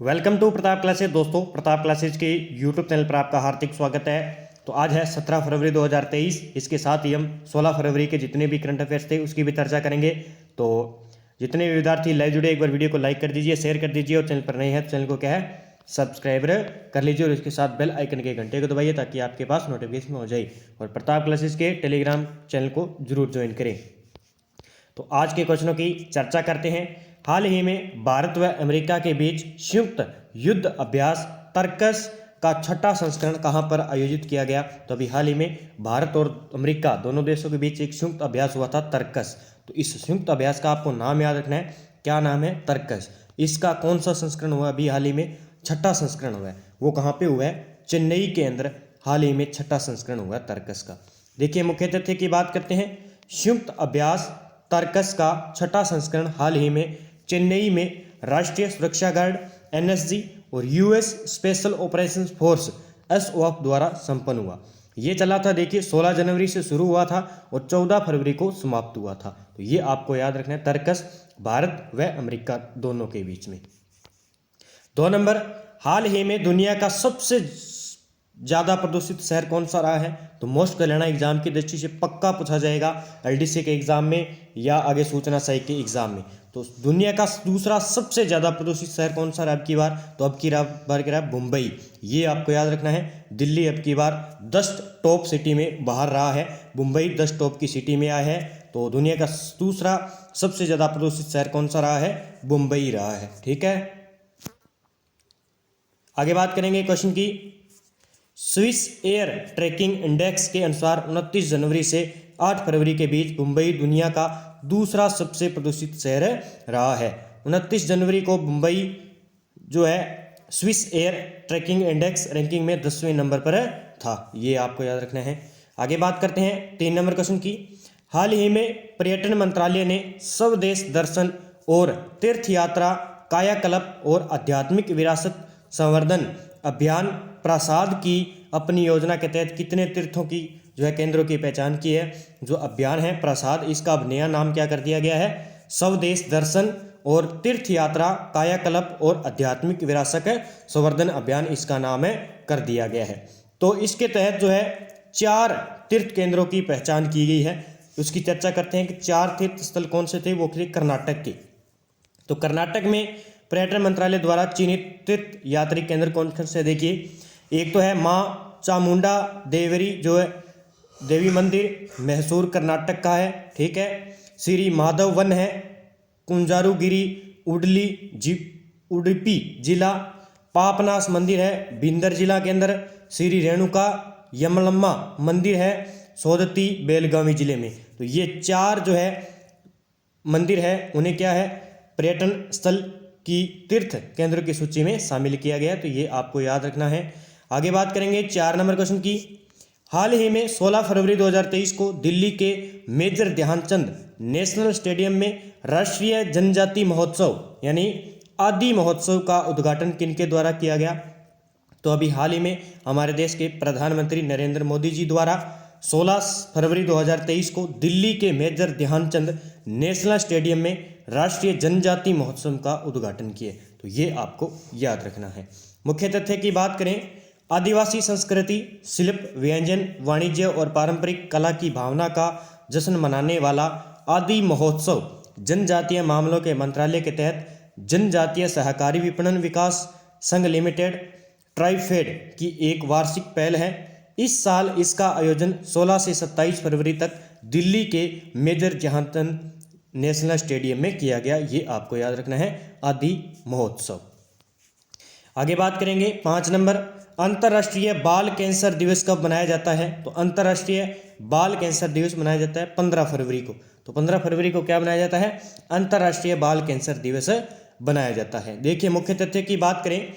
Welcome to Pratap classes. दोस्तों, Pratap classes के YouTube channel पर आपका हार्दिक स्वागत है। तो आज है 17 फरवरी 2023। इसके साथ ही हम 16 फरवरी के जितने भी करंट अफेयर्स थे उसकी भी चर्चा करेंगे। तो जितने भी विद्यार्थी लाइव जुड़े, एक बार वीडियो को लाइक कर दीजिए, शेयर कर दीजिए, और चैनल पर नए हैं तो चैनल को क्या है सब्सक्राइब कर लीजिए, और इसके साथ बेल आइकन के घंटे को दबाइए ताकि आपके पास नोटिफिकेशन हो जाए। और प्रताप क्लासेज के टेलीग्राम चैनल को जरूर ज्वाइन करें। तो आज के क्वेश्चनों की चर्चा करते हैं। हाल ही में भारत व अमेरिका के बीच संयुक्त युद्ध अभ्यास तर्कस का छठा संस्करण कहां पर आयोजित किया गया? तो अभी हाल ही में भारत और अमेरिका दोनों देशों के बीच एक संयुक्त अभ्यास हुआ था, तर्कस। तो इस संयुक्त अभ्यास का आपको नाम याद रखना है। क्या नाम है? तर्कस। इसका कौन सा संस्करण हुआ? अभी हाल ही में छठा संस्करण हुआ है। वो कहाँ पे हुआ है? चेन्नई के अंदर हाल ही में छठा संस्करण हुआ है तर्कस का। देखिए, मुख्य तथ्य की बात करते हैं। संयुक्त अभ्यास तर्कस का छठा संस्करण हाल ही में चेन्नई में राष्ट्रीय सुरक्षा गार्ड एनएसजी और US special operations force SOF द्वारा संपन्न हुआ। ये चला था, देखिए, 16 जनवरी से शुरू हुआ था और 14 फरवरी को समाप्त हुआ था। तो ये आपको याद रखना है, तर्कस भारत व अमेरिका दोनों के बीच में। 2 नंबर, हाल ही में दुनिया का सबसे ज़्यादा प्रदूषित शहर कौन सा रहा है? तो मोस्ट कल्याणा एग्जाम की दृष्टि से पक्का पूछा जाएगा, एलडीसी के एग्जाम में या आगे सूचना सहायक के एग्जाम में। तो दुनिया का दूसरा सबसे ज़्यादा प्रदूषित शहर कौन सा रहा अब की बार? तो अब की बार क्या रहा? मुंबई। ये आपको याद रखना है। दिल्ली अब की बार 10 टॉप सिटी में बाहर रहा है, मुंबई 10 टॉप की सिटी में आया है। तो दुनिया का दूसरा सबसे ज़्यादा प्रदूषित शहर कौन सा रहा है? मुंबई रहा है। ठीक है, आगे बात करेंगे क्वेश्चन की। स्विस एयर ट्रैकिंग इंडेक्स के अनुसार 29 जनवरी से 8 फरवरी के बीच मुंबई दुनिया का दूसरा सबसे प्रदूषित शहर रहा है। 29 जनवरी को मुंबई जो है Swiss air tracking index ranking में 10वें नंबर पर था। ये आपको याद रखना है। आगे बात करते हैं 3 नंबर क्वेश्चन की। हाल ही में पर्यटन मंत्रालय ने स्वदेश दर्शन और तीर्थ यात्रा कायाकल्प और आध्यात्मिक विरासत संवर्धन अभियान प्रासाद की अपनी योजना के तहत कितने तीर्थों की जो है केंद्रों की पहचान की है? जो अभियान है प्रासाद, इसका अब नया नाम क्या कर दिया गया है? स्वदेश दर्शन और तीर्थ यात्रा कायाकल्प और आध्यात्मिक विरासत संवर्धन अभियान, इसका नाम है कर दिया गया है। तो इसके तहत जो है 4 तीर्थ केंद्रों की पहचान की गई है। उसकी चर्चा करते हैं कि 4 तीर्थ स्थल कौन से थे। वो थे कर्नाटक के। तो कर्नाटक में पर्यटन मंत्रालय द्वारा चिन्हित तीर्थ यात्री केंद्र कौन कौन से? देखिए, एक तो है माँ चामुंडा देवरी जो है देवी मंदिर, मैसूर कर्नाटक का है। ठीक है, श्री माधव वन है, कुंजारुगिरी उडुपी जिला, पापनास मंदिर है बिंदर जिला के अंदर, श्री रेणुका यमलम्मा मंदिर है सौदत्ती बेलगावी जिले में। तो ये 4 जो है मंदिर है, उन्हें क्या है पर्यटन स्थल की तीर्थ केंद्र की सूची में शामिल किया गया। तो ये आपको याद रखना है। आगे बात करेंगे 4 नंबर क्वेश्चन की। हाल ही में 16 फरवरी 2023 को दिल्ली के मेजर ध्यानचंद नेशनल स्टेडियम में राष्ट्रीय जनजाति महोत्सव यानी आदि महोत्सव का उद्घाटन किनके द्वारा किया गया? तो अभी हाल ही में हमारे देश के प्रधानमंत्री नरेंद्र मोदी जी द्वारा 16 फरवरी 2023 को दिल्ली के मेजर ध्यानचंद नेशनल स्टेडियम में राष्ट्रीय जनजाति महोत्सव का उद्घाटन किए। तो ये आपको याद रखना है। मुख्य तथ्य की बात करें, आदिवासी संस्कृति, शिल्प, व्यंजन, वाणिज्य और पारंपरिक कला की भावना का जश्न मनाने वाला आदि महोत्सव जनजातीय मामलों के मंत्रालय के तहत जनजातीय सहकारी विपणन विकास संघ लिमिटेड ट्राइफेड की एक वार्षिक पहल है। इस साल इसका आयोजन 16 से 27 फरवरी तक दिल्ली के मेजर ध्यानचंद नेशनल स्टेडियम में किया गया। ये आपको याद रखना है, आदि महोत्सव। आगे बात करेंगे 5 नंबर, अंतर्राष्ट्रीय बाल कैंसर दिवस कब मनाया जाता है? तो अंतर्राष्ट्रीय बाल कैंसर दिवस मनाया जाता है 15 फरवरी को। तो 15 फरवरी को क्या मनाया जाता है? अंतर्राष्ट्रीय बाल कैंसर दिवस बनाया जाता है। देखिए, मुख्य तथ्य की बात करें,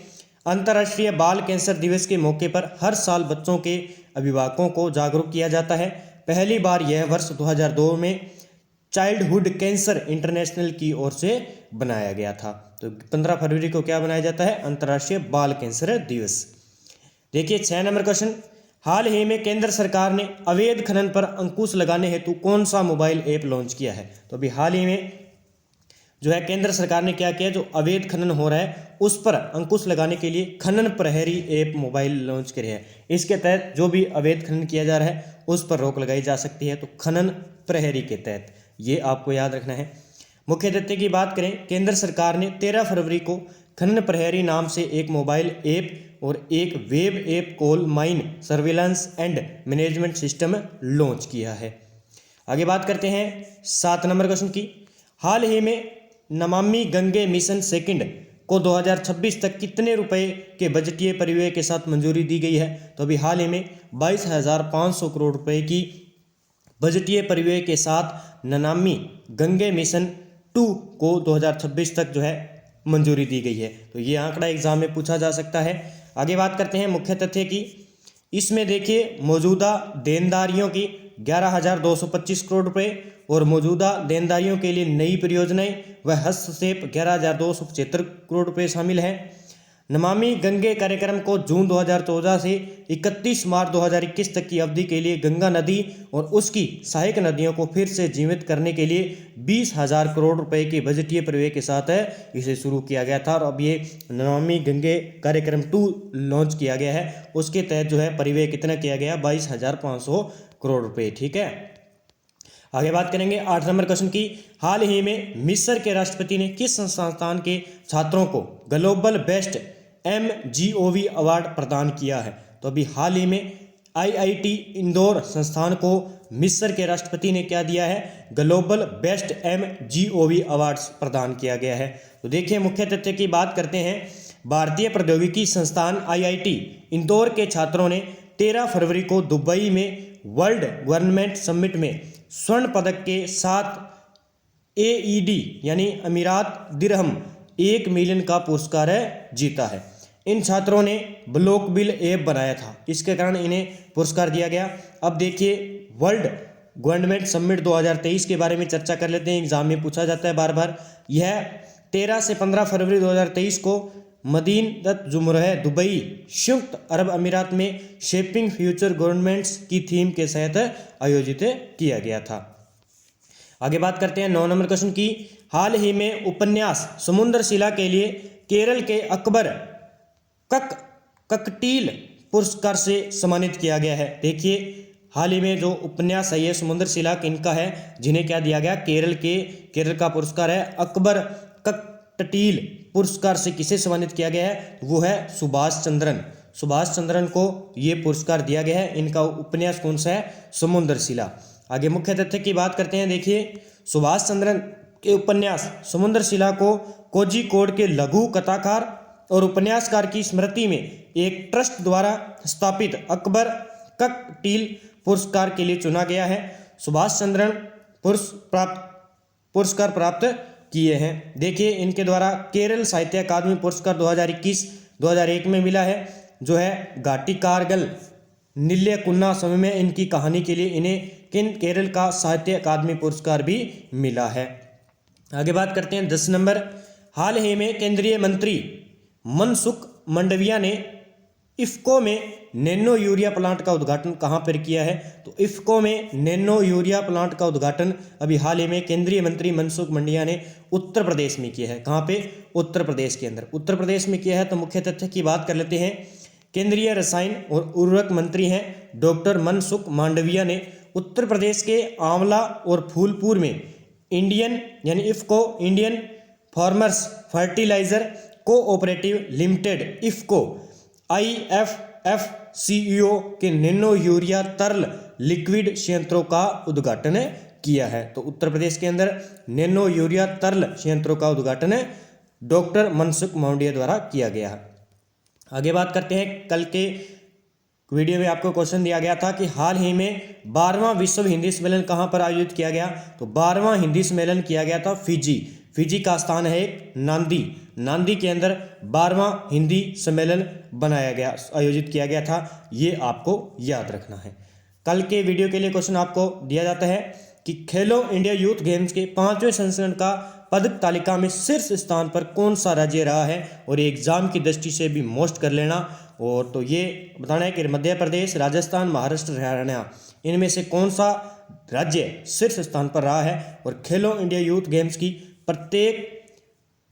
अंतर्राष्ट्रीय बाल कैंसर दिवस के मौके पर हर साल बच्चों के अभिभावकों को जागरूक किया जाता है। पहली बार यह वर्ष 2002 में चाइल्डहुड कैंसर इंटरनेशनल की ओर से बनाया गया था। तो 15 फरवरी को क्या बनाया जाता है? अंतर्राष्ट्रीय बाल कैंसर दिवस। देखिए 6 नंबर क्वेश्चन, हाल ही में केंद्र सरकार ने अवैध खनन पर अंकुश लगाने हेतु कौन सा मोबाइल ऐप लॉन्च किया है? तो अभी हाल ही में जो है केंद्र सरकार ने क्या किया, जो अवैध खनन हो रहा है उस पर अंकुश लगाने के लिए खनन प्रहरी ऐप मोबाइल लॉन्च करे है। इसके तहत जो भी अवैध खनन किया जा रहा है उस पर रोक लगाई जा सकती है। तो खनन प्रहरी के तहत ये आपको याद रखना है। मुख्य तथ्य की बात करें, केंद्र सरकार ने 13 फरवरी को खनन प्रहरी नाम से एक मोबाइल ऐप और एक web app coal mine surveillance and management system launch किया है। आगे बात करते हैं 7 नंबर क्वेश्चन की। हाल ही में नमामि गंगे मिशन सेकंड को 2026 तक कितने रुपए के बजटीय परिव्यय के साथ मंजूरी दी गई है? तो अभी हाल ही में 22,500 करोड़ रुपए की बजटीय परिव्यय के साथ नमामि गंगे मिशन 2 को 2026 तक जो है मंजूरी दी गई है। तो ये आंकड़ा एग्जाम में पूछा जा सकता है। आगे बात करते हैं मुख्य तथ्य की। इसमें देखिए मौजूदा देनदारियों की 11,225 करोड़ रुपए और मौजूदा देनदारियों के लिए नई परियोजनाएं व हस्तक्षेप 11,275 करोड़ रुपए शामिल हैं। नमामि गंगे कार्यक्रम को जून 2014 से 31 मार्च 2021 तक की अवधि के लिए गंगा नदी और उसकी सहायक नदियों को फिर से जीवित करने के लिए 20,000 करोड़ रुपए के बजटीय परिव्यय के साथ इसे शुरू किया गया था। और अब ये नमामि गंगे कार्यक्रम 2 लॉन्च किया गया है। उसके तहत जो है परिव्यय कितना किया गया, 22,500 करोड़ रुपए। ठीक है, आगे बात करेंगे 8 नंबर क्वेश्चन की। हाल ही में मिस्र के राष्ट्रपति ने किस संस्थान के छात्रों को ग्लोबल बेस्ट MGOV अवार्ड प्रदान किया है? तो अभी हाल ही में IIT इंदौर संस्थान को मिस्र के राष्ट्रपति ने क्या दिया है, ग्लोबल बेस्ट MGOV अवार्ड्स प्रदान किया गया है। तो देखिए मुख्य तथ्य की बात करते हैं। भारतीय प्रौद्योगिकी संस्थान IIT इंदौर के छात्रों ने 13 फरवरी को दुबई में वर्ल्ड गवर्नमेंट समिट में स्वर्ण पदक के साथ AED यानी अमीरात दिरहम 1 मिलियन का पुरस्कार जीता है। इन छात्रों ने ब्लॉक बिल ऐप बनाया था, इसके कारण इन्हें पुरस्कार दिया गया। अब देखिए वर्ल्ड गवर्नमेंट समिट 2023 के बारे में चर्चा कर लेते हैं, एग्जाम में पूछा जाता है बार बार। यह 13 से 15 फरवरी 2023 को मदीनत जुमरह दुबई संयुक्त अरब अमीरात में शेपिंग फ्यूचर गवर्नमेंट्स की थीम के तहत आयोजित किया गया था। आगे बात करते हैं 9 नंबर क्वेश्चन की। हाल ही में उपन्यास समुद्र शिला के लिए केरल के अकबर ककटील पुरस्कार से सम्मानित किया गया है। देखिए हाल ही में जो उपन्यास है ये समुद्र शिला इनका है, जिन्हें क्या दिया गया, केरल का पुरस्कार है। अकबर ककटील पुरस्कार से किसे सम्मानित किया गया है, वो है सुभाष चंद्रन को ये पुरस्कार दिया गया है। इनका उपन्यास कौन सा है, समुद्र शिला। आगे मुख्य तथ्य की बात करते हैं। देखिए सुभाष चंद्रन के उपन्यास समुद्र शिला को कोझिकोड के लघु कथाकार और उपन्यासकार की स्मृति में एक ट्रस्ट द्वारा स्थापित अकबर ककटील पुरस्कार के लिए चुना गया है। सुभाष चंद्रन पुरस्कार प्राप्त किए हैं। देखिए इनके द्वारा केरल साहित्य अकादमी पुरस्कार 2021-2001 में मिला है, जो है घाटी कारगिल नील्यकुन्ना समय में इनकी कहानी के लिए इन्हें केरल का साहित्य अकादमी पुरस्कार भी मिला है। आगे बात करते हैं 10 नंबर। हाल ही में केंद्रीय मंत्री मनसुख मांडविया ने इफ्को में नैनो यूरिया प्लांट का उद्घाटन कहाँ पर किया है? तो इफ्को में नैनो यूरिया प्लांट का उद्घाटन अभी हाल ही में केंद्रीय मंत्री मनसुख मांडविया ने उत्तर प्रदेश में किया है। कहाँ पे? उत्तर प्रदेश के अंदर, उत्तर प्रदेश में किया है। तो मुख्य तथ्य की बात कर लेते हैं। केंद्रीय रसायन और उर्वरक मंत्री हैं डॉक्टर मनसुख मांडविया ने उत्तर प्रदेश के आंवला और फूलपुर में इंडियन यानी IFFCO Indian farmers fertiliser cooperative limited IFFCO IFFCO के नैनो यूरिया तरल लिक्विड संयंत्रों का उद्घाटन किया है। तो उत्तर प्रदेश के अंदर नैनो यूरिया तरल संयंत्रों का उद्घाटन डॉक्टर मनसुख मांडविया द्वारा किया गया। आगे बात करते हैं, कल के वीडियो में आपको क्वेश्चन दिया गया था कि हाल ही में 12वां विश्व हिंदी सम्मेलन कहाँ पर आयोजित किया गया? तो 12वां हिंदी सम्मेलन किया गया था फिजी का स्थान है एक नांदी के अंदर 12वां हिंदी सम्मेलन आयोजित किया गया था। ये आपको याद रखना है। कल के वीडियो के लिए क्वेश्चन आपको दिया जाता है कि खेलो इंडिया यूथ गेम्स के 5वें संस्करण का पदक तालिका में शीर्ष स्थान पर कौन सा राज्य रहा है, और ये एग्जाम की दृष्टि से भी मोस्ट कर लेना। और तो ये बताना है कि मध्य प्रदेश, राजस्थान, महाराष्ट्र, हरियाणा, इनमें से कौन सा राज्य शीर्ष स्थान पर रहा है और खेलो इंडिया यूथ गेम्स की प्रत्येक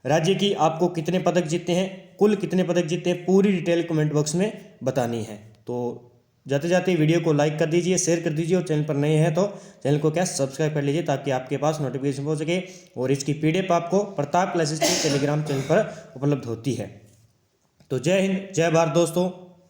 राज्य की आपको कितने पदक जीते हैं, कुल कितने पदक जीते हैं, पूरी डिटेल कमेंट बॉक्स में बतानी है। तो जाते जाते वीडियो को लाइक कर दीजिए, शेयर कर दीजिए और चैनल पर नए हैं तो चैनल को क्या सब्सक्राइब कर लीजिए ताकि आपके पास नोटिफिकेशन पहुंच सके। और इसकी PDF आपको प्रताप क्लासेस के टेलीग्राम चैनल पर उपलब्ध होती है। तो जय हिंद, जय भारत दोस्तों।